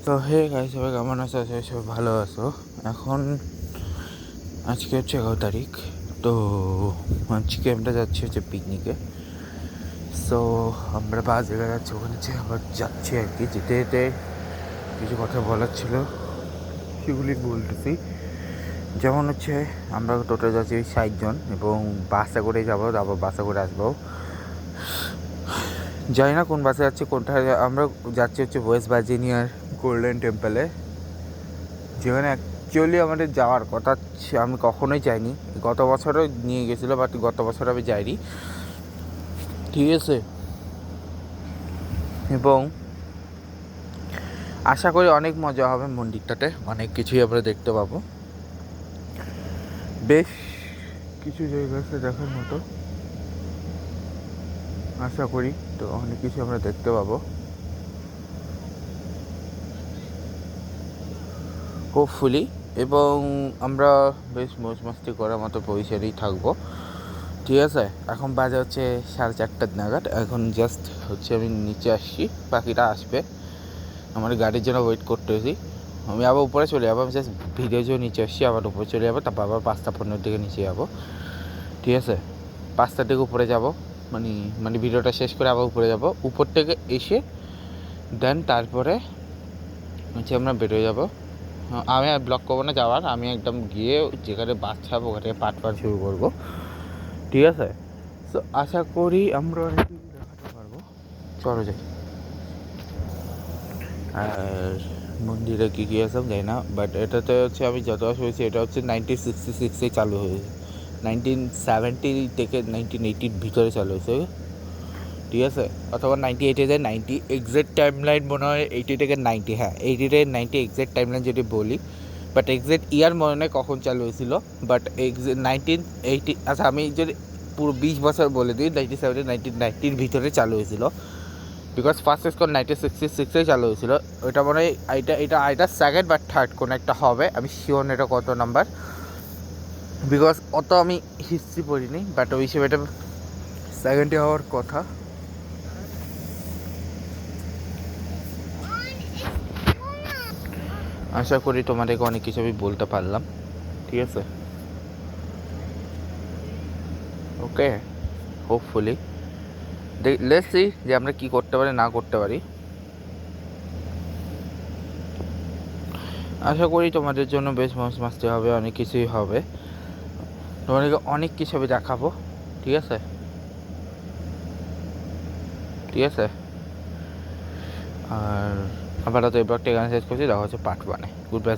তো hey guys, সবাই কেমন আছো? সবাই ভালো আছো? এখন আজকে হচ্ছে 11 তারিখ। তো আজকে আমরা যাচ্ছি হচ্ছে পিকনিকে। সো আমরা বাস জায়গায় যাচ্ছি, ওখানে আবার যাচ্ছি আর কি। যেতে যেতে কিছু কথা বলার ছিল, সেগুলি বলতেছি। যেমন হচ্ছে আমরা টোটাল যাচ্ছি 60 জন, এবং বাসে করে যাবো, তারপর বাসে করে আসবো। জানি না কোন বাসে যাচ্ছি, কোনটায় আমরা যাচ্ছি হচ্ছে ওয়েস্ট ভার্জিনিয়ার গোল্ডেন টেম্পলে, যেখানে অ্যাকচুয়ালি আমাদের যাওয়ার কথা। আমি কখনোই যাইনি। গত বছরও নিয়ে গেছিলো, বাট গত বছর আমি যাইনি, ঠিক আছে। এবং আশা করি অনেক মজা হবে মন্দিরটাতে, অনেক কিছুই আমরা দেখতে পাবো। বেশ কিছু জায়গা আছে দেখার মতো, আশা করি। তো অনেক কিছু আমরা দেখতে পাবো হোপফুলি। এবং আমরা বেশ মৌজ মাস্তি করার মতো পরিসরেই থাকবো, ঠিক আছে। এখন বাজে হচ্ছে 4:30 নাগাদ। এখন জাস্ট হচ্ছে আমি নিচে আসছি, পাখিটা আসবে, আমার গাড়ির জন্য ওয়েট করতেছি। আমি আবার উপরে চলে যাবো, আমি জাস্ট ভিডিওর জন্য নিচে আসছি, আবার উপরে চলে যাবো, তারপর আবার 5:15 দিকে নিচে যাবো, ঠিক আছে। 5টার দিকে উপরে যাবো, মানে মানে ভিডিওটা শেষ করে আবার উপরে যাব। উপর থেকে এসে দেন তারপরে হচ্ছে আমরা বেরোয় যাবো। আমি আর ব্লগ করবো না যাওয়ার, আমি একদম গিয়ে যেখানে বাস ছাড়বো ওখানে পাট শুরু করবো, ঠিক আছে। তো আশা করি আমরা অনেক কিছু দেখাতে পারবো। চলো যাই। আর মন্দিরে কী কী আছে জানি না, বাট এটাতে হচ্ছে আমি যতটা শুনেছি এটা হচ্ছে 1966 চালু হয়েছে। 1970 থেকে 1980 ভিতরে চালু হয়েছে, ঠিক আছে। অথবা 98 যায়, 90 এক্সাক্ট টাইম লাইন মনে হয় 80 থেকে 90, হ্যাঁ 80 থেকে 90 এক্সাক্ট টাইম লাইন যদি বলি, বাট এক্সাক্ট ইয়ার মনে হয় কখন চালু হয়েছিল। বাট 1980, আচ্ছা আমি যদি পুরো 20 বছর বলে দিই, 97 1990 ভিতরে চালু হয়েছিল। বিকজ ফার্স্ট স্কোর 1966 চালু হয়েছিল। ওইটা মনে হয় এটা সেকেন্ড বা থার্ড কোনো একটা হবে, আমি শিওর এটা কত নাম্বার, বিকজ অত আমি হিস্ট্রি পড়িনি, বাট ওই হিসেবে এটা সেকেন্ডে হওয়ার কথা। আশা করি তোমাদেরকে অনেক কিছু আমি বলতে পারলাম, ঠিক আছে। ওকে, হোপফুলি লেটস সি যে আমরা কী করতে পারি না করতে পারি। আশা করি তোমাদের জন্য বেশ মজ মাস্তি হবে, অনেক কিছুই হবে, তোমাদেরকে অনেক কিছু আমি দেখাবো, ঠিক আছে, ঠিক আছে। আর আপাতত এই ব্লগটা এখানে শেষ করছি, দেখা হচ্ছে পার্ট 1-এ। Good bye.